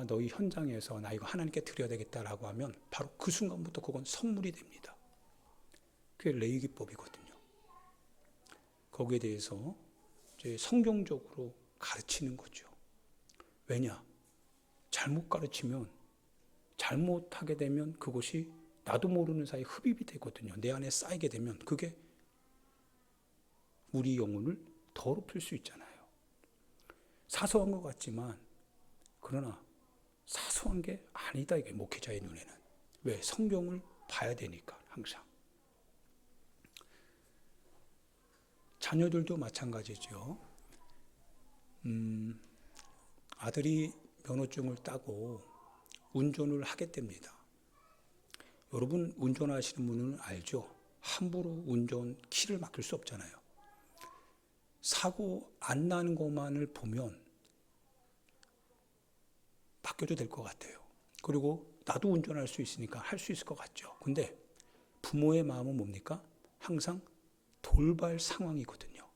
내가 너희 현장에서 나 이거 하나님께 드려야 되겠다라고 하면 바로 그 순간부터 그건 선물이 됩니다. 그게 레위기법이거든요. 거기에 대해서 이제 성경적으로 가르치는 거죠. 왜냐? 잘못 가르치면, 잘못하게 되면 그것이 나도 모르는 사이에 흡입이 되거든요. 내 안에 쌓이게 되면 그게 우리 영혼을 더럽힐 수 있잖아요. 사소한 것 같지만, 그러나 사소한 게 아니다, 이게 목회자의 눈에는. 왜? 성경을 봐야 되니까, 항상. 자녀들도 마찬가지죠. 아들이 면허증을 따고 운전을 하겠답니다. 여러분, 운전하시는 분은 알죠? 함부로 운전 키를 맡길 수 없잖아요. 사고 안 나는 것만을 보면 맡겨도 될 것 같아요. 그리고 나도 운전할 수 있으니까 할 수 있을 것 같죠. 근데 부모의 마음은 뭡니까? 항상 돌발 상황이거든요.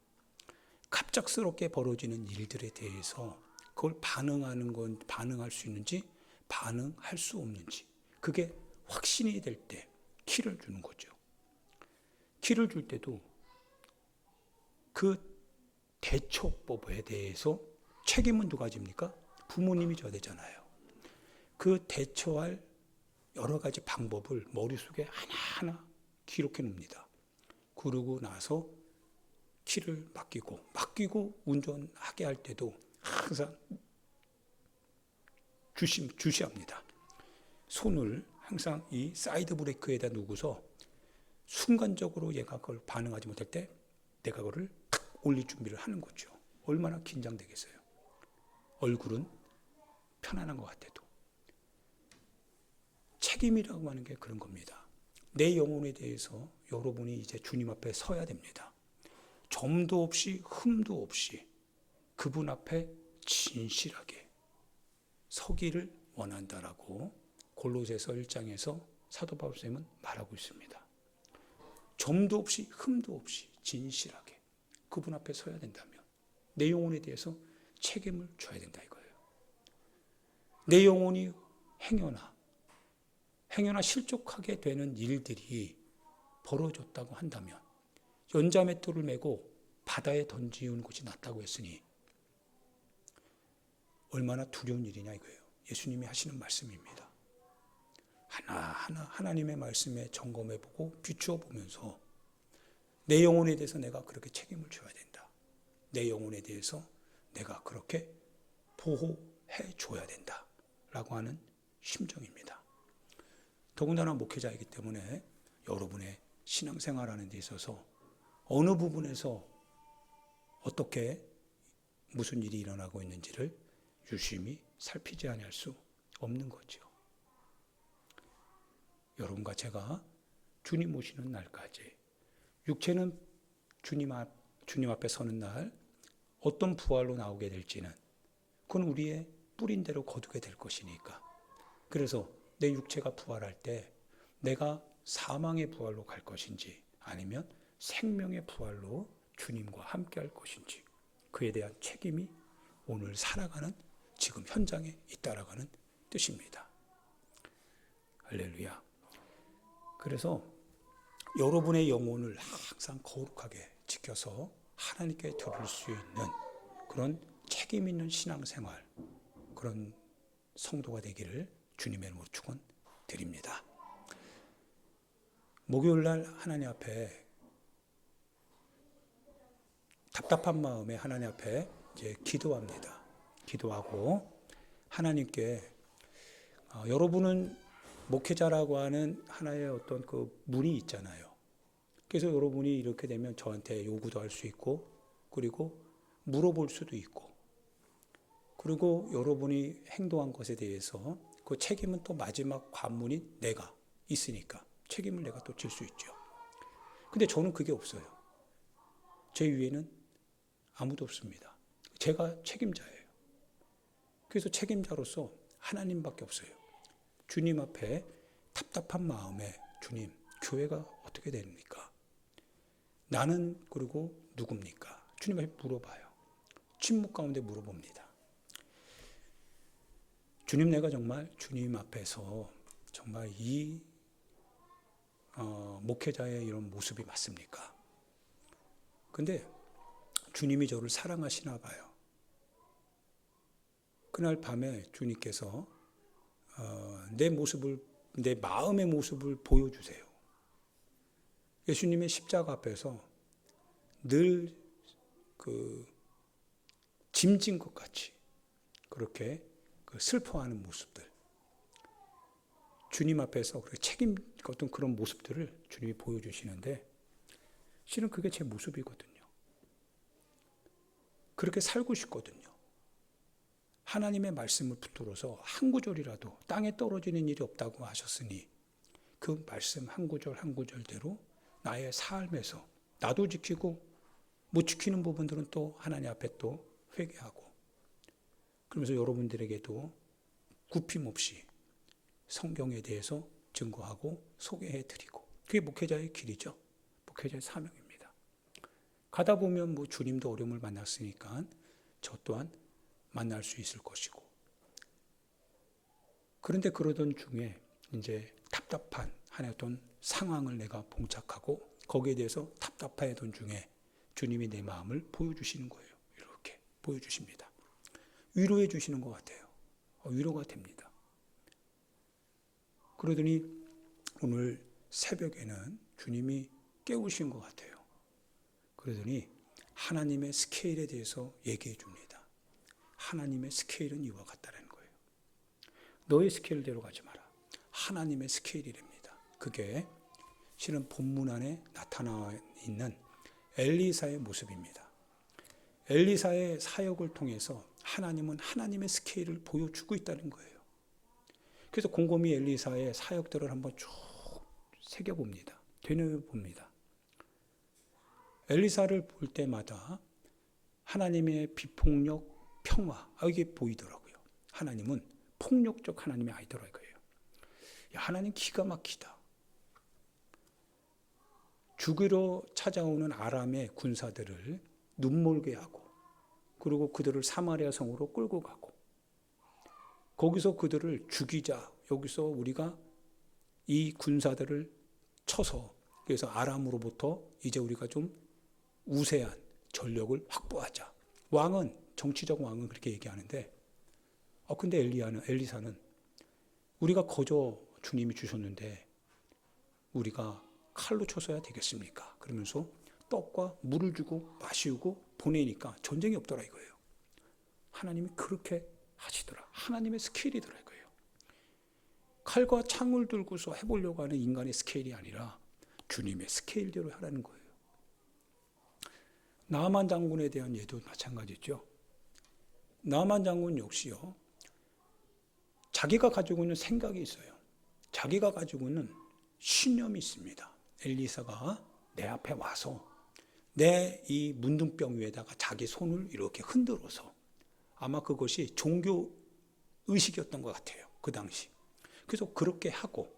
갑작스럽게 벌어지는 일들에 대해서 그걸 반응할 수 있는지 반응할 수 없는지, 그게 확신이 될 때 키를 주는 거죠. 키를 줄 때도 그 대처법에 대해서 책임은 누가 집니까? 부모님이 져야 되잖아요. 그 대처할 여러 가지 방법을 머릿속에 하나하나 기록해 놉니다. 그러고 나서 키를 맡기고 운전하게 할 때도 항상 주시합니다. 손을 항상 이 사이드 브레이크에다 놓고서 순간적으로 얘가 그걸 반응하지 못할 때 내가 그걸 탁 올릴 준비를 하는 거죠. 얼마나 긴장되겠어요. 얼굴은 편안한 것 같아도. 책임이라고 하는 게 그런 겁니다. 내 영혼에 대해서 여러분이 이제 주님 앞에 서야 됩니다. 점도 없이 흠도 없이 그분 앞에 진실하게 서기를 원한다라고 골로새서 1장에서 사도 바울쌤은 말하고 있습니다. 점도 없이 흠도 없이 진실하게 그분 앞에 서야 된다면 내 영혼에 대해서 책임을 져야 된다 이거예요. 내 영혼이 행여나 실족하게 되는 일들이 벌어졌다고 한다면 연자맷돌을 메고 바다에 던지는 것이 낫다고 했으니 얼마나 두려운 일이냐 이거예요. 예수님이 하시는 말씀입니다. 하나하나 하나님의 말씀에 점검해보고 비추어보면서 내 영혼에 대해서 내가 그렇게 책임을 져야 된다. 내 영혼에 대해서 내가 그렇게 보호해줘야 된다. 라고 하는 심정입니다. 더군다나 목회자이기 때문에 여러분의 신앙생활하는 데 있어서 어느 부분에서 어떻게 무슨 일이 일어나고 있는지를 유심히 살피지 아니할 수 없는 거죠. 여러분과 제가 주님 오시는 날까지 육체는 주님 앞에 서는 날 어떤 부활로 나오게 될지는 그건 우리의 뿌린 대로 거두게 될 것이니까. 그래서 내 육체가 부활할 때 내가 사망의 부활로 갈 것인지 아니면 생명의 부활로 주님과 함께 할 것인지 그에 대한 책임이 오늘 살아가는 지금 현장에 있다라고 하는 뜻입니다. 할렐루야. 그래서 여러분의 영혼을 항상 거룩하게 지켜서 하나님께 드릴 수 있는 그런 책임 있는 신앙생활, 그런 성도가 되기를 주님의 이름으로 축원드립니다. 목요일날 하나님 앞에 답답한 마음에 하나님 앞에 이제 기도합니다. 기도하고 하나님께 여러분은 목회자라고 하는 하나의 어떤 그 문이 있잖아요. 그래서 여러분이 이렇게 되면 저한테 요구도 할 수 있고 그리고 물어볼 수도 있고 그리고 여러분이 행동한 것에 대해서 그 책임은 또 마지막 관문인 내가 있으니까 책임을 내가 또 질 수 있죠. 근데 저는 그게 없어요. 제 위에는 아무도 없습니다. 제가 책임자예요. 그래서 책임자로서 하나님밖에 없어요. 주님 앞에 답답한 마음에 주님, 교회가 어떻게 됩니까? 나는 그리고 누굽니까? 주님 앞에 물어봐요. 침묵 가운데 물어봅니다. 주님, 내가 정말 주님 앞에서 정말 이 목회자의 이런 모습이 맞습니까? 근데 주님이 저를 사랑하시나 봐요. 그날 밤에 주님께서 내 마음의 모습을 보여주세요. 예수님의 십자가 앞에서 늘 짐진 것 같이 그렇게 슬퍼하는 모습들, 주님 앞에서 그렇게 책임졌던 그런 모습들을 주님이 보여주시는데, 실은 그게 제 모습이거든요. 그렇게 살고 싶거든요. 하나님의 말씀을 붙들어서 한 구절이라도 땅에 떨어지는 일이 없다고 하셨으니 그 말씀 한 구절 한 구절대로 나의 삶에서 나도 지키고 못 지키는 부분들은 또 하나님 앞에 또 회개하고, 그러면서 여러분들에게도 굽힘없이 성경에 대해서 증거하고 소개해드리고, 그게 목회자의 길이죠. 목회자의 사명입니다. 가다 보면 뭐 주님도 어려움을 만났으니까 저 또한 만날 수 있을 것이고, 그런데 그러던 중에 이제 답답한 하나의 어떤 상황을 내가 봉착하고 거기에 대해서 답답하던 중에 주님이 내 마음을 보여주시는 거예요. 이렇게 보여주십니다. 위로해 주시는 것 같아요. 위로가 됩니다. 그러더니 오늘 새벽에는 주님이 깨우신 것 같아요. 그러더니 하나님의 스케일에 대해서 얘기해 줍니다. 하나님의 스케일은 이와 같다는 거예요. 너의 스케일대로 가지 마라. 하나님의 스케일이랍니다. 그게 실은 본문 안에 나타나 있는 엘리사의 모습입니다. 엘리사의 사역을 통해서 하나님은 하나님의 스케일을 보여주고 있다는 거예요. 그래서 곰곰이 엘리사의 사역들을 한번 쭉 새겨봅니다. 되뇌어봅니다. 엘리사를 볼 때마다 하나님의 비폭력, 평화, 이게 보이더라고요. 하나님은 폭력적 하나님이 아니더라고요. 하나님 기가 막히다. 죽이러 찾아오는 아람의 군사들을 눈멀게 하고, 그리고 그들을 사마리아 성으로 끌고 가고, 거기서 그들을 죽이자. 여기서 우리가 이 군사들을 쳐서, 그래서 아람으로부터 이제 우리가 좀 우세한 전력을 확보하자. 정치적 왕은 그렇게 얘기하는데, 근데 엘리사는 우리가 거저 주님이 주셨는데 우리가 칼로 쳐서야 되겠습니까? 그러면서 떡과 물을 주고 마시고 보내니까 전쟁이 없더라 이거예요. 하나님이 그렇게 하시더라. 하나님의 스케일이더라 이거예요. 칼과 창을 들고서 해보려고 하는 인간의 스케일이 아니라 주님의 스케일대로 하라는 거예요. 나만 장군에 대한 예도 마찬가지죠. 나만 장군 역시요, 자기가 가지고 있는 생각이 있어요. 자기가 가지고 있는 신념이 있습니다. 엘리사가 내 앞에 와서 내 이 문둥병 위에다가 자기 손을 이렇게 흔들어서, 아마 그것이 종교 의식이었던 것 같아요. 그 당시. 그래서 그렇게 하고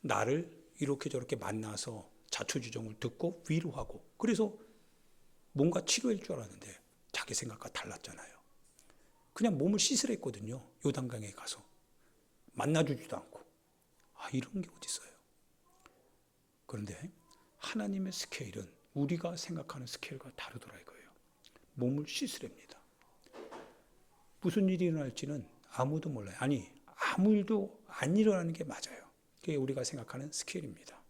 나를 이렇게 저렇게 만나서 자초지종을 듣고 위로하고, 그래서 뭔가 치료할 줄 알았는데 자기 생각과 달랐잖아요. 그냥 몸을 씻으랬거든요. 요단강에 가서. 만나주지도 않고. 이런 게 어디 있어요. 그런데 하나님의 스케일은 우리가 생각하는 스케일과 다르더라 이거예요. 몸을 씻으랍니다. 무슨 일이 일어날지는 아무도 몰라요. 아무 일도 안 일어나는 게 맞아요. 그게 우리가 생각하는 스케일입니다.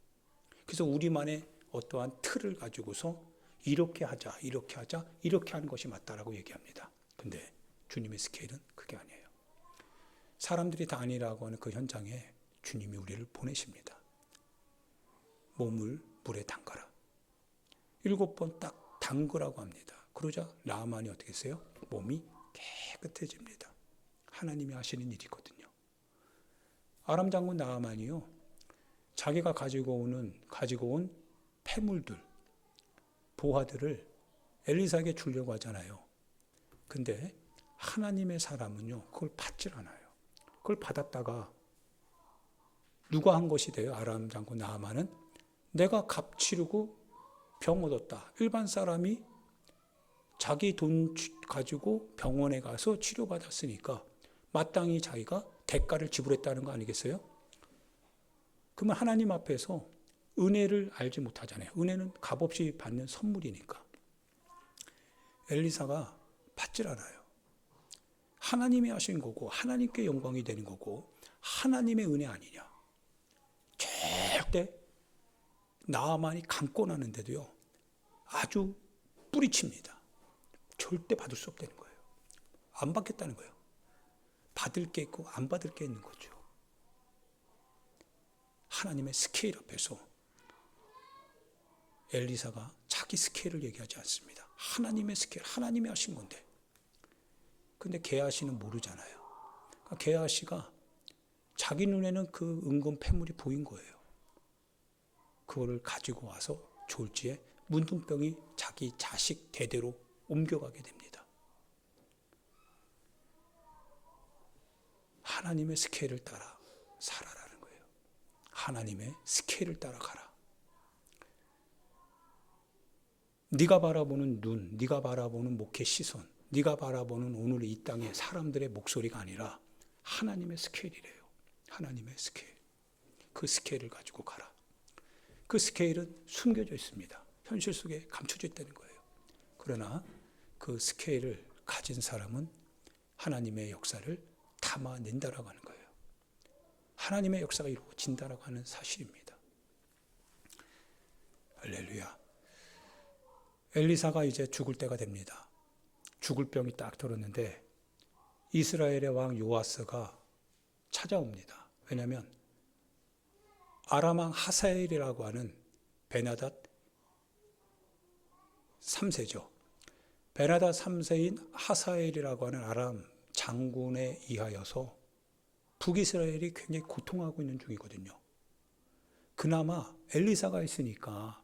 그래서 우리만의 어떠한 틀을 가지고서 이렇게 하자, 이렇게 하는 것이 맞다라고 얘기합니다. 근데 주님의 스케일은 그게 아니에요. 사람들이 다 아니라고 하는 그 현장에 주님이 우리를 보내십니다. 몸을 물에 담가라. 7번 딱 담그라고 합니다. 그러자 나아만이 어떻게 했어요? 몸이 깨끗해집니다. 하나님이 하시는 일이거든요. 아람 장군 나아만이요, 자기가 가지고 온 폐물들, 보화들을 엘리사에게 주려고 하잖아요. 근데 하나님의 사람은요, 그걸 받질 않아요. 그걸 받았다가 누가 한 것이 돼요? 아람 장군 나아만은 내가 값 치르고 병 얻었다. 일반 사람이 자기 돈 가지고 병원에 가서 치료받았으니까 마땅히 자기가 대가를 지불했다는 거 아니겠어요? 그러면 하나님 앞에서 은혜를 알지 못하잖아요. 은혜는 값없이 받는 선물이니까. 엘리사가 받질 않아요. 하나님이 하신 거고 하나님께 영광이 되는 거고 하나님의 은혜 아니냐. 절대 나아만이 강권하는데도요. 아주 뿌리칩니다. 절대 받을 수 없다는 거예요. 안 받겠다는 거예요. 받을 게 있고 안 받을 게 있는 거죠. 하나님의 스케일 앞에서 엘리사가 자기 스케일을 얘기하지 않습니다. 하나님의 스케일, 하나님이 하신 건데. 근데 게하시는 모르잖아요. 그러니까 게하시가 자기 눈에는 그 은금 패물이 보인 거예요. 그거를 가지고 와서 졸지에 문둥병이 자기 자식 대대로 옮겨가게 됩니다. 하나님의 스케일을 따라 살아라는 거예요. 하나님의 스케일을 따라 가라. 네가 바라보는 눈, 네가 바라보는 목회 시선, 네가 바라보는 오늘 이 땅의 사람들의 목소리가 아니라 하나님의 스케일이래요. 하나님의 스케일. 그 스케일을 가지고 가라. 그 스케일은 숨겨져 있습니다. 현실 속에 감춰져 있다는 거예요. 그러나 그 스케일을 가진 사람은 하나님의 역사를 담아낸다라고 하는 거예요. 하나님의 역사가 이루어진다라고 하는 사실입니다. 할렐루야. 엘리사가 이제 죽을 때가 됩니다. 죽을 병이 딱 들었는데 이스라엘의 왕 요아스가 찾아옵니다. 왜냐하면 아람 왕 하사엘이라고 하는 베나닷 3세죠. 베나닷 3세인 하사엘이라고 하는 아람 장군에 의하여서 북이스라엘이 굉장히 고통하고 있는 중이거든요. 그나마 엘리사가 있으니까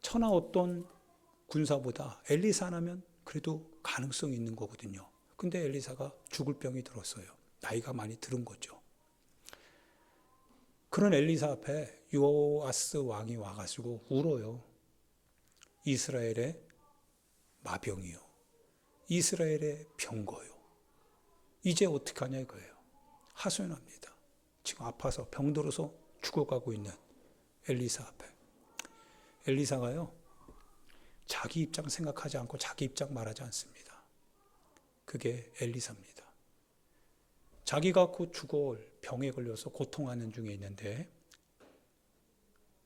천하 어떤 군사보다 엘리사 하나면 그래도 가능성이 있는 거거든요. 근데 엘리사가 죽을 병이 들었어요. 나이가 많이 들은 거죠. 그런 엘리사 앞에 요아스 왕이 와가지고 울어요. 이스라엘의 마병이요. 이스라엘의 병거요. 이제 어떻게 하냐 이거예요. 하소연합니다. 지금 아파서 병들어서 죽어가고 있는 엘리사 앞에. 엘리사가요. 자기 입장 생각하지 않고 자기 입장 말하지 않습니다. 그게 엘리사입니다. 자기가 곧 죽을 병에 걸려서 고통하는 중에 있는데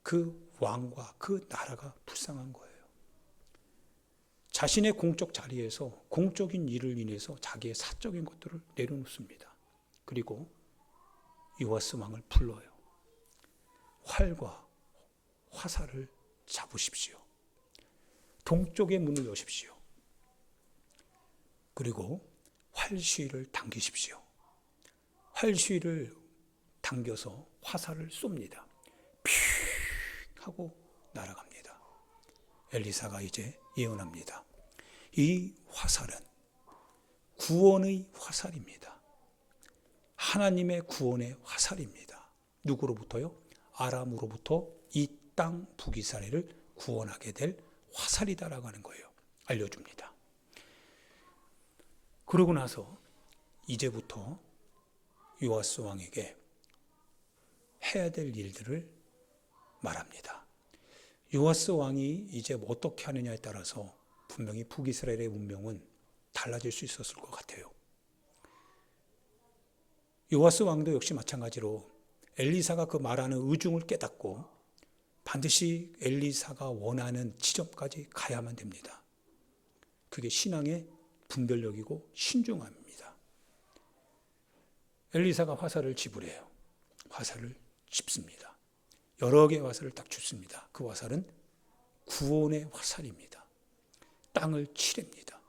그 왕과 그 나라가 불쌍한 거예요. 자신의 공적 자리에서 공적인 일을 인해서 자기의 사적인 것들을 내려놓습니다. 그리고 요아스 왕을 불러요. 활과 화살을 잡으십시오. 동쪽의 문을 여십시오. 그리고 활시위를 당기십시오. 활시위를 당겨서 화살을 쏩니다. 픽 하고 날아갑니다. 엘리사가 이제 예언합니다. 이 화살은 구원의 화살입니다. 하나님의 구원의 화살입니다. 누구로부터요? 아람으로부터 이 땅 북이스라엘을 구원하게 될 화살이다라고 하는 거예요. 알려줍니다. 그러고 나서 이제부터 요아스 왕에게 해야 될 일들을 말합니다. 요아스 왕이 이제 어떻게 하느냐에 따라서 분명히 북이스라엘의 운명은 달라질 수 있었을 것 같아요. 요아스 왕도 역시 마찬가지로 엘리사가 그 말하는 의중을 깨닫고 반드시 엘리사가 원하는 지점까지 가야만 됩니다. 그게 신앙의 분별력이고 신중함입니다. 엘리사가 화살을 지불해요. 화살을 짚습니다. 여러 개의 화살을 딱 줍습니다. 그 화살은 구원의 화살입니다. 땅을 치렵니다.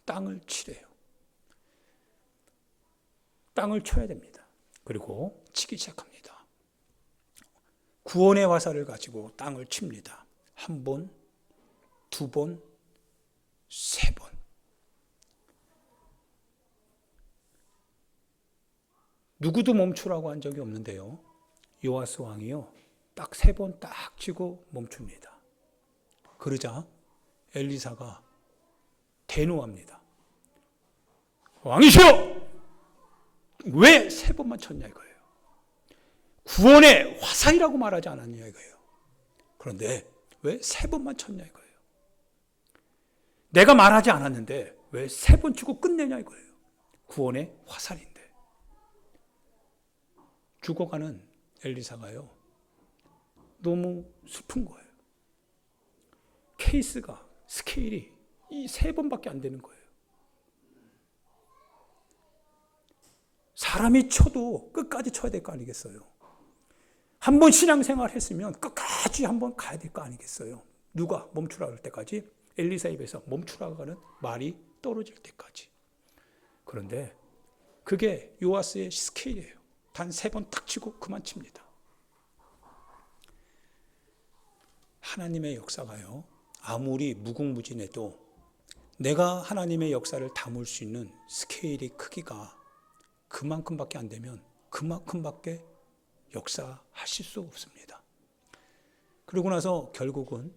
땅을 치래요. 땅을 쳐야 됩니다. 그리고 치기 시작합니다. 구원의 화살을 가지고 땅을 칩니다. 한 번, 두 번, 세 번. 누구도 멈추라고 한 적이 없는데요. 요아스 왕이요. 딱 세 번 딱 치고 멈춥니다. 그러자 엘리사가 대노합니다. 왕이시여! 왜 세 번만 쳤냐 이거예요. 구원의 화살이라고 말하지 않았냐 이거예요. 그런데 왜 세 번만 쳤냐 이거예요. 내가 말하지 않았는데 왜 세 번 치고 끝내냐 이거예요. 구원의 화살인데. 죽어가는 엘리사가요, 너무 슬픈 거예요. 케이스가, 스케일이 이 세 번밖에 안 되는 거예요. 사람이 쳐도 끝까지 쳐야 될 거 아니겠어요. 한 번 신앙생활 했으면 끝까지 한번 가야 될 거 아니겠어요. 누가 멈추라 할 때까지, 엘리사 입에서 멈추라고 하는 말이 떨어질 때까지. 그런데 그게 요아스의 스케일이에요. 단 세 번 딱 치고 그만 칩니다. 하나님의 역사가요, 아무리 무궁무진해도 내가 하나님의 역사를 담을 수 있는 스케일의 크기가 그만큼밖에 안 되면 그만큼밖에 역사하실 수 없습니다. 그러고 나서 결국은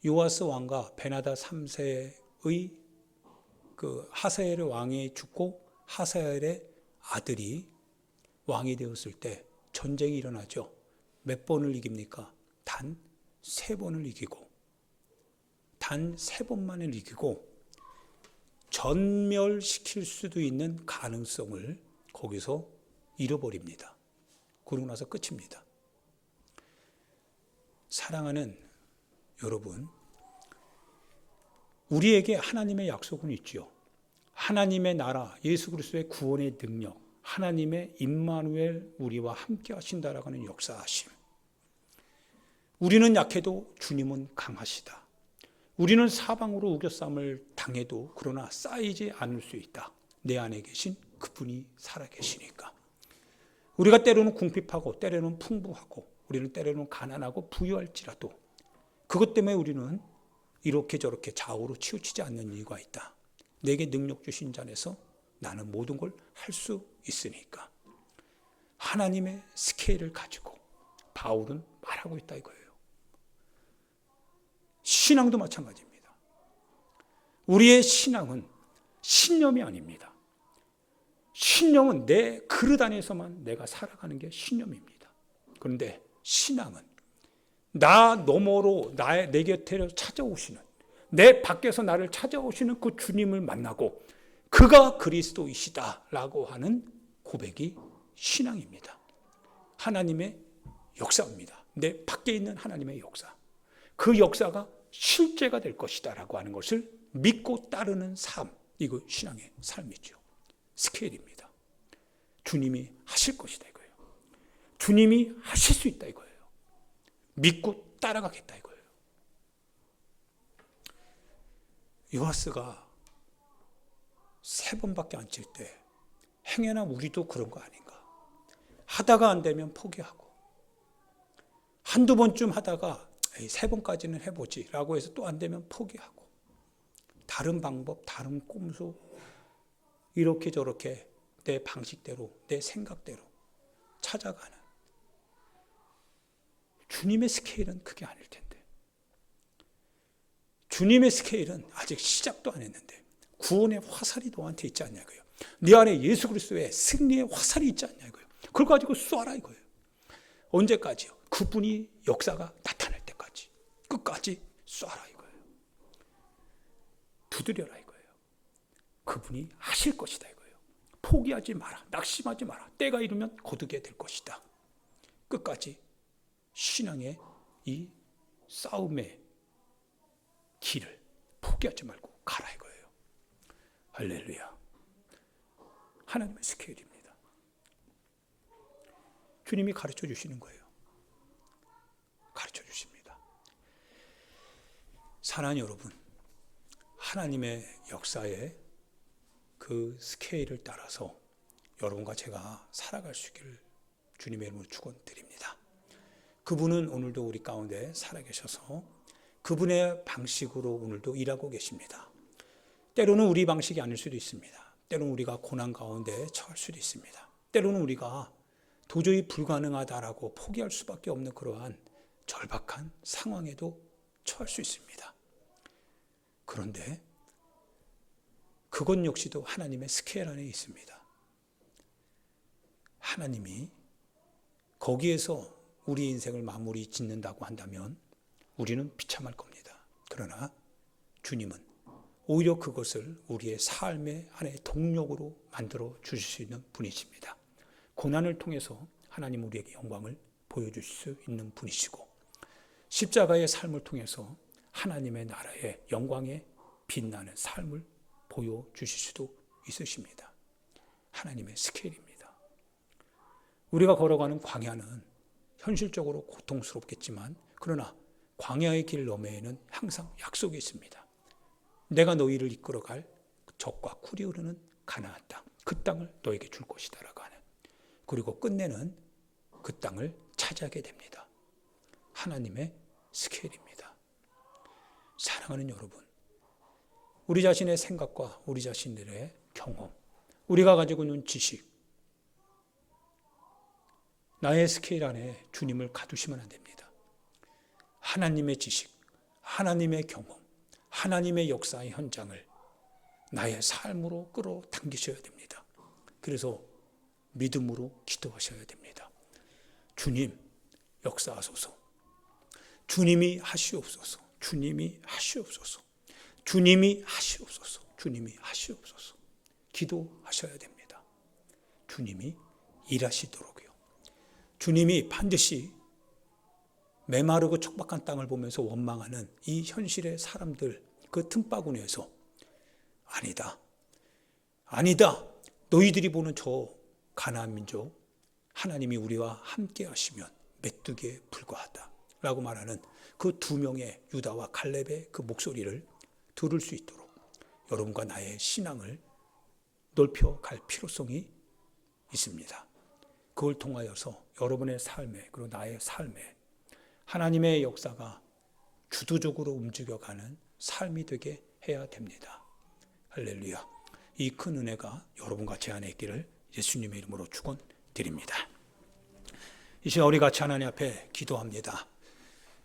요아스 왕과 베나다 3세의 그 하사엘의 왕이 죽고 하사엘의 아들이 왕이 되었을 때 전쟁이 일어나죠. 몇 번을 이깁니까? 단 3번을 이기고, 단 3번만을 이기고 전멸시킬 수도 있는 가능성을 거기서 잃어버립니다. 그러고 나서 끝입니다. 사랑하는 여러분, 우리에게 하나님의 약속은 있죠. 하나님의 나라, 예수 그리스도의 구원의 능력, 하나님의 임마누엘 우리와 함께 하신다라고 하는 역사하심. 우리는 약해도 주님은 강하시다. 우리는 사방으로 우겨쌈을 당해도 그러나 쌓이지 않을 수 있다. 내 안에 계신 그분이 살아계시니까. 우리가 때로는 궁핍하고 때로는 풍부하고 우리는 때로는 가난하고 부유할지라도 그것 때문에 우리는 이렇게 저렇게 좌우로 치우치지 않는 이유가 있다. 내게 능력 주신 자 안에서 나는 모든 걸 할 수 있으니까. 하나님의 스케일을 가지고 바울은 말하고 있다 이거예요. 신앙도 마찬가지입니다. 우리의 신앙은 신념이 아닙니다. 신념은 내 그릇 안에서만 내가 살아가는 게 신념입니다. 그런데 신앙은 나 너머로 내 곁에 찾아오시는, 내 밖에서 나를 찾아오시는 그 주님을 만나고 그가 그리스도이시다라고 하는 고백이 신앙입니다. 하나님의 역사입니다. 내 밖에 있는 하나님의 역사. 그 역사가 실제가 될 것이다라고 하는 것을 믿고 따르는 삶. 이거 신앙의 삶이죠. 스케일입니다. 주님이 하실 것이다 이거예요. 주님이 하실 수 있다 이거예요. 믿고 따라가겠다 이거예요. 요아스가 3번밖에 안 칠 때 행여나 우리도 그런 거 아닌가. 하다가 안 되면 포기하고 한두 번쯤 하다가 3번까지는 해보지 라고 해서 또 안 되면 포기하고 다른 방법, 다른 꼼수 이렇게 저렇게 내 방식대로, 내 생각대로 찾아가는 주님의 스케일은 그게 아닐 텐데. 주님의 스케일은 아직 시작도 안 했는데 구원의 화살이 너한테 있지 않냐 이거예요. 네 안에 예수 그리스도의 승리의 화살이 있지 않냐 이거예요. 그걸 가지고 쏴라 이거예요. 언제까지요? 그분이 역사가 나타날 때까지 끝까지 쏴라 이거예요. 두드려라 이거예요. 그분이 하실 것이다 이거예요. 포기하지 마라. 낙심하지 마라. 때가 이르면 거두게 될 것이다. 끝까지 신앙의 이 싸움의 길을 포기하지 말고 가라 이거예요. 할렐루야. 하나님의 스케일입니다. 주님이 가르쳐 주시는 거예요. 가르쳐 주십니다. 사랑하는 여러분, 하나님의 역사의 그 스케일을 따라서 여러분과 제가 살아갈 수 있기를 주님의 이름으로 축원드립니다. 그분은 오늘도 우리 가운데 살아계셔서 그분의 방식으로 오늘도 일하고 계십니다. 때로는 우리 방식이 아닐 수도 있습니다. 때로는 우리가 고난 가운데 처할 수도 있습니다. 때로는 우리가 도저히 불가능하다라고 포기할 수밖에 없는 그러한 절박한 상황에도 처할 수 있습니다. 그런데 그것 역시도 하나님의 스케일 안에 있습니다. 하나님이 거기에서 우리 인생을 마무리 짓는다고 한다면 우리는 비참할 겁니다. 그러나 주님은 오히려 그것을 우리의 삶의 하나의 동력으로 만들어 주실 수 있는 분이십니다. 고난을 통해서 하나님 우리에게 영광을 보여주실 수 있는 분이시고, 십자가의 삶을 통해서 하나님의 나라의 영광에 빛나는 삶을 보여주실 수도 있으십니다. 하나님의 스케일입니다. 우리가 걸어가는 광야는 현실적으로 고통스럽겠지만, 그러나 광야의 길 너머에는 항상 약속이 있습니다. 내가 너희를 이끌어갈 적과 꿀이 흐르는 가나안 땅, 그 땅을 너에게 줄 것이다 라고 하는, 그리고 끝내는 그 땅을 차지하게 됩니다. 하나님의 스케일입니다. 사랑하는 여러분, 우리 자신의 생각과 우리 자신들의 경험, 우리가 가지고 있는 지식, 나의 스케일 안에 주님을 가두시면 안 됩니다. 하나님의 지식, 하나님의 경험, 하나님의 역사의 현장을 나의 삶으로 끌어당기셔야 됩니다. 그래서 믿음으로 기도하셔야 됩니다. 주님, 역사하소서. 주님이 하시옵소서. 주님이 하시옵소서. 주님이 하시옵소서. 주님이 하시옵소서. 기도하셔야 됩니다. 주님이 일하시도록요. 주님이 반드시 메마르고 척박한 땅을 보면서 원망하는 이 현실의 사람들, 그 틈바구니에서 아니다, 아니다, 너희들이 보는 저 가나안 민족, 하나님이 우리와 함께 하시면 메뚜기에 불과하다 라고 말하는 그 두 명의 유다와 갈렙의 그 목소리를 들을 수 있도록 여러분과 나의 신앙을 넓혀갈 필요성이 있습니다. 그걸 통하여서 여러분의 삶에, 그리고 나의 삶에 하나님의 역사가 주도적으로 움직여가는 삶이 되게 해야 됩니다. 할렐루야. 이 큰 은혜가 여러분과 제 안에 있기를 예수님의 이름으로 축원드립니다. 이 시간 우리 같이 하나님 앞에 기도합니다.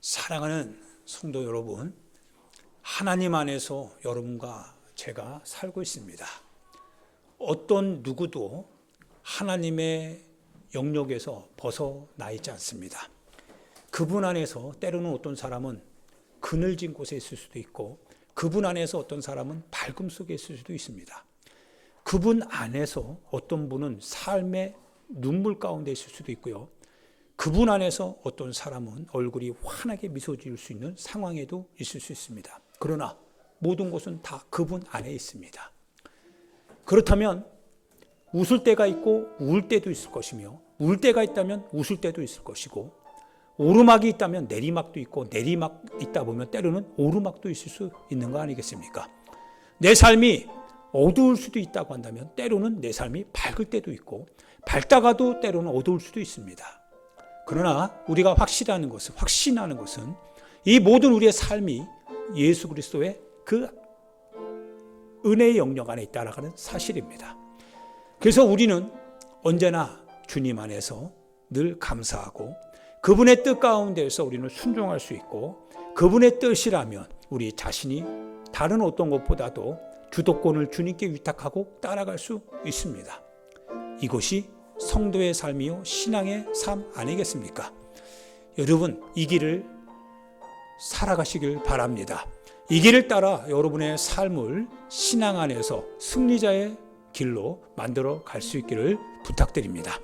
사랑하는 성도 여러분, 하나님 안에서 여러분과 제가 살고 있습니다. 어떤 누구도 하나님의 영역에서 벗어나 있지 않습니다. 그분 안에서 때로는 어떤 사람은 그늘진 곳에 있을 수도 있고, 그분 안에서 어떤 사람은 밝음 속에 있을 수도 있습니다. 그분 안에서 어떤 분은 삶의 눈물 가운데 있을 수도 있고요. 그분 안에서 어떤 사람은 얼굴이 환하게 미소 지을 수 있는 상황에도 있을 수 있습니다. 그러나 모든 것은 다 그분 안에 있습니다. 그렇다면 웃을 때가 있고 울 때도 있을 것이며, 울 때가 있다면 웃을 때도 있을 것이고, 오르막이 있다면 내리막도 있고, 내리막 있다 보면 때로는 오르막도 있을 수 있는 거 아니겠습니까? 내 삶이 어두울 수도 있다고 한다면 때로는 내 삶이 밝을 때도 있고, 밝다가도 때로는 어두울 수도 있습니다. 그러나 우리가 확신하는 것은 이 모든 우리의 삶이 예수 그리스도의 그 은혜의 영역 안에 있다라는 사실입니다. 그래서 우리는 언제나 주님 안에서 늘 감사하고, 그분의 뜻 가운데서 우리는 순종할 수 있고, 그분의 뜻이라면 우리 자신이 다른 어떤 것보다도 주도권을 주님께 위탁하고 따라갈 수 있습니다. 이것이 성도의 삶이요 신앙의 삶 아니겠습니까? 여러분, 이 길을 살아가시길 바랍니다. 이 길을 따라 여러분의 삶을 신앙 안에서 승리자의 길로 만들어 갈 수 있기를 부탁드립니다.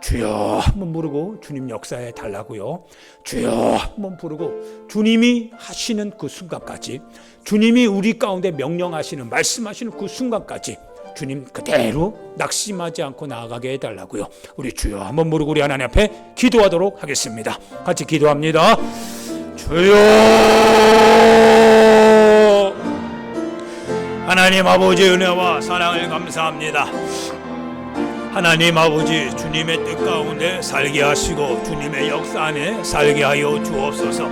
주여 한번 부르고 주님 역사해 달라고요. 주여 한번 부르고 주님이 하시는 그 순간까지, 주님이 우리 가운데 명령하시는, 말씀하시는 그 순간까지 주님 그대로 낙심하지 않고 나아가게 해달라고요. 우리 주여 한번 부르고 우리 하나님 앞에 기도하도록 하겠습니다. 같이 기도합니다. 주여, 하나님 아버지 은혜와 사랑을 감사합니다. 하나님 아버지, 주님의 뜻 가운데 살게 하시고 주님의 역사 안에 살게 하여 주옵소서.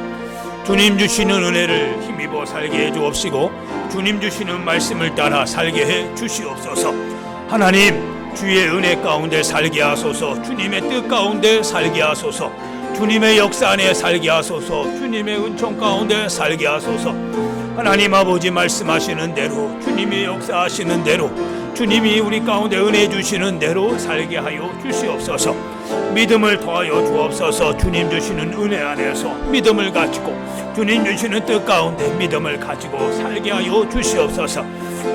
주님 주시는 은혜를 힘입어 살게 해 주옵시고, 주님 주시는 말씀을 따라 살게 해 주시옵소서. 하나님, 주의 은혜 가운데 살게 하소서. 주님의 뜻 가운데 살게 하소서. 주님의 역사 안에 살게 하소서. 주님의 은총 가운데 살게 하소서. 하나님 아버지 말씀하시는 대로, 주님이 역사하시는 대로, 주님이 우리 가운데 은혜 주시는 대로 살게 하여 주시옵소서. 믿음을 더하여 주옵소서. 주님 주시는 은혜 안에서 믿음을 가지고, 주님 주시는 뜻 가운데 믿음을 가지고 살게 하여 주시옵소서.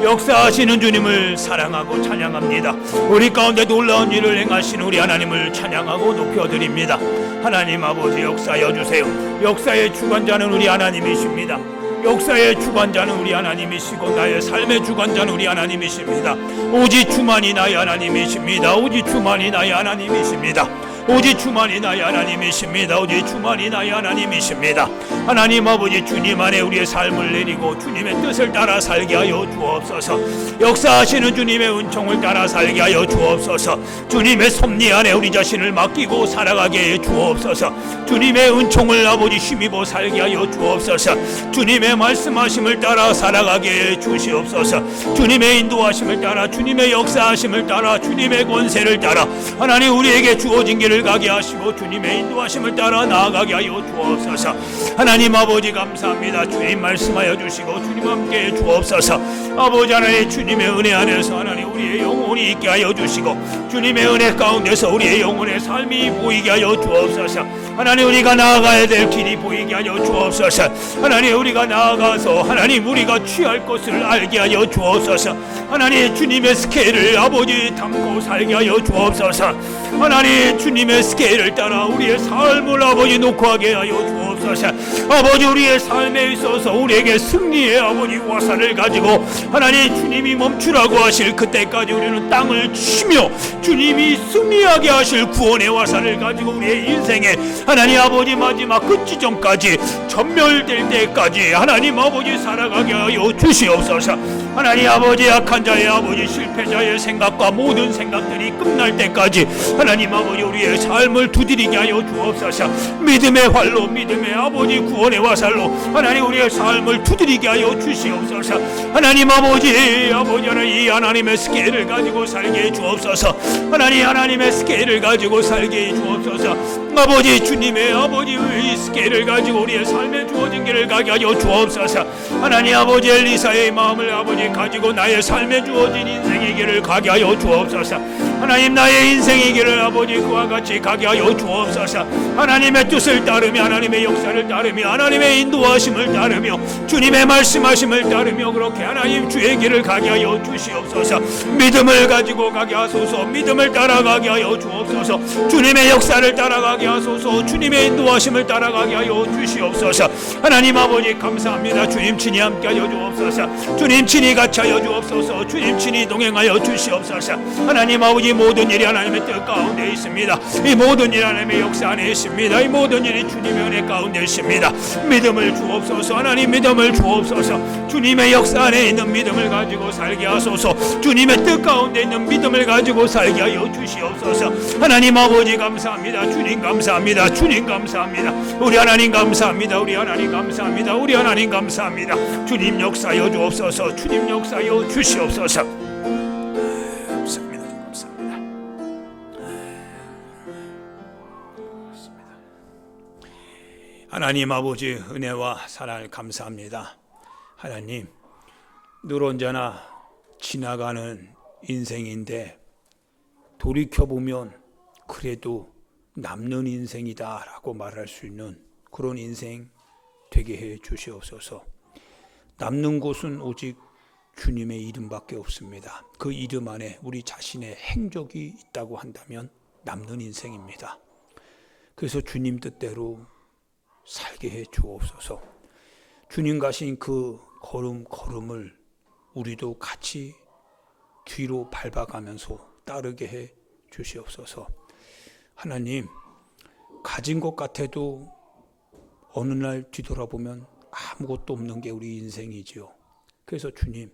역사하시는 주님을 사랑하고 찬양합니다. 우리 가운데 놀라운 일을 행하시는 우리 하나님을 찬양하고 높여드립니다. 하나님 아버지 역사하여 주세요. 역사의 주관자는 우리 하나님이십니다. 역사의 주관자는 우리 하나님이시고, 나의 삶의 주관자는 우리 하나님이십니다. 오직 주만이 나의 하나님이십니다. 오직 주만이 나의 하나님이십니다. 오직 주만이 나의 하나님이십니다. 오직 주만이 나의 하나님이십니다. 하나님 아버지, 주님 안에 우리의 삶을 내리고 주님의 뜻을 따라 살게 하여 주옵소서. 역사하시는 주님의 은총을 따라 살게 하여 주옵소서. 주님의 섭리 안에 우리 자신을 맡기고 살아가게 해 주옵소서. 주님의 은총을 아버지 힘입어 살게 하여 주옵소서. 주님의 말씀하심을 따라 살아가게 해 주시옵소서. 주님의 인도하심을 따라, 주님의 역사하심을 따라, 주님의 권세를 따라 하나님 우리에게 주어진 길을 가게 하시고 주님의 인도하심을 따라 나아가게 하여 주옵소서. 하나님 아버지 감사합니다. 주님 말씀하여 주시고 주님 함께 해 주옵소서. 아버지 하나님, 주님의 은혜 안에서 하나님 우리의 영혼이 있게 하여 주시고, 주님의 은혜 가운데서 우리의 영혼의 삶이 보이게 하여 주옵소서. 하나님, 우리가 나아가야 될 길이 보이게 하여 주옵소서. 하나님, 우리가 나아가서 하나님 우리가 취할 것을 알게 하여 주옵소서. 하나님, 주님의 스케일을 아버지 담고 살게 하여 주옵소서. 하나님, 주님의 스케일을 따라 우리의 삶을 아버지 녹화하게 하여 주옵소서. 아버지, 우리의 삶에 있어서 우리에게 승리의 아버지 화살을 가지고 하나님 주님이 멈추라고 하실 그때까지 우리는 땅을 치며 주님이 승리하게 하실 구원의 화살을 가지고 우리의 인생에 하나님 아버지 마지막 그 지점까지, 전멸될 때까지 하나님 아버지 살아가게 하여 주시옵소서. 하나님 아버지, 약한 자의 아버지, 실패자의 생각과 모든 생각들이 끝날 때까지 하나님 아버지 우리의 삶을 두드리게 하여 주옵소서. 믿음의 활로, 믿음의 아버지 구원의 화살로 하나님 우리의 삶을 두드리게 하여 주시옵소서. 하나님 아버지 하나님, 이 하나님의 스케일을 가지고 살게 해 주옵소서. 하나님의 스케일을 가지고 살게 해 주옵소서. 아버지, 주님의 아버지 이 스케일을 가지고 우리의 삶에 주어진 길을 가게 하여 주옵소서. 하나님 아버지, 엘리사의 마음을 아버지 가지고 나의 삶에 주어진 인생의 길을 가게 하여 주옵소서. 하나님, 나의 인생의 길을 아버지 그와 같이 가게 하여 주옵소서. 하나님의 뜻을 따르며, 하나님의 역사를 따르며, 하나님의 인도하심을 따르며, 주님의 말씀하심을 따르며 그렇게 하나님 주의 길을 가게 하여 주시옵소서. 믿음을 가지고 가게 하소서. 믿음을 따라가게 하여 주옵소서. 주님의 역사를 따라가게 하소서. 주님의 인도하심을 따라가게 하여 주시옵소서. 하나님 아버지 감사합니다. 주님 친히 함께 하여 주옵소서. 주님 친히 같이 하여 주옵소서. 주님 친히 동행하여 주시옵소서. 하나님 아버지, 모든 일이 하나님의 뜻 가운데 있습니다. 이 모든 일 하나님의 역사 안에 있습니다. 이 모든 일이 주님의 은혜 가운데 있습니다. 믿음을 주옵소서. 하나님, 믿음을 주옵소서. 주님의 역사 안에 있는 믿음을 가지고 살게 하소서. 주님의 뜻 가운데 있는 믿음을 가지고 살게 하여 주시옵소서. 하나님 아버지 감사합니다. 주님 감사합니다. 주님 감사합니다. 우리 하나님 감사합니다. 우리 하나님 감사합니다. 우리 하나님 감사합니다. 주님 역사하여 주옵소서. 주님 역사하여 주시옵소서. 감사합니다. 감사합니다. 하나님 아버지 은혜와 사랑을 감사합니다. 하나님, 늘 언제나 지나가는 인생인데 돌이켜보면 그래도 남는 인생이다 라고 말할 수 있는 그런 인생 되게 해 주시옵소서. 남는 곳은 오직 주님의 이름밖에 없습니다. 그 이름 안에 우리 자신의 행적이 있다고 한다면 남는 인생입니다. 그래서 주님 뜻대로 살게 해 주옵소서. 주님 가신 그 걸음을 우리도 같이 뒤로 밟아가면서 따르게 해 주시옵소서. 하나님, 가진 것 같아도 어느 날 뒤돌아보면 아무것도 없는 게 우리 인생이지요. 그래서 주님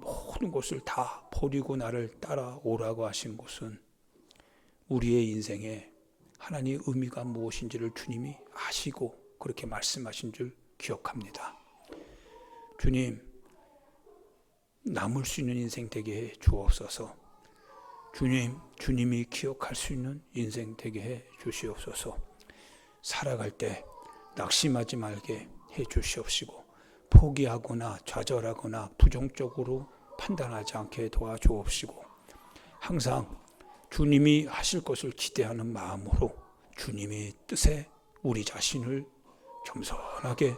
모든 것을 다 버리고 나를 따라오라고 하신 것은 우리의 인생에 하나님의 의미가 무엇인지를 주님이 아시고 그렇게 말씀하신 줄 기억합니다. 주님, 남을 수 있는 인생 되게 해 주옵소서. 주님이 기억할 수 있는 인생 되게 해 주시옵소서. 살아갈 때 낙심하지 말게 해 주시옵시고 포기하거나 좌절하거나 부정적으로 판단하지 않게 도와주옵시고 항상 주님이 하실 것을 기대하는 마음으로 주님의 뜻에 우리 자신을 겸손하게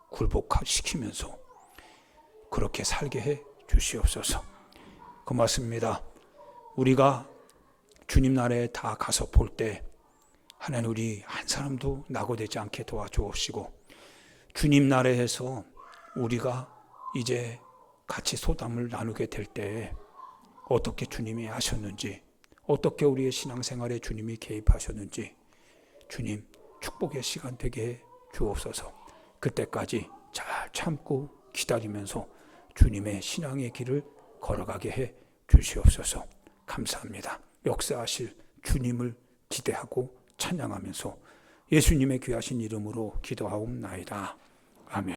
굴복시키면서 그렇게 살게 해 주시옵소서. 고맙습니다. 우리가 주님 나라에 다 가서 볼 때 하나님 우리 한 사람도 낙오되지 않게 도와주옵시고 주님 나라에서 우리가 이제 같이 소담을 나누게 될 때에 어떻게 주님이 하셨는지 어떻게 우리의 신앙생활에 주님이 개입하셨는지 주님 축복의 시간 되게 해 주옵소서. 그때까지 잘 참고 기다리면서 주님의 신앙의 길을 걸어가게 해 주시옵소서. 감사합니다. 역사하실 주님을 기대하고 찬양하면서 예수님의 귀하신 이름으로 기도하옵나이다. 아멘.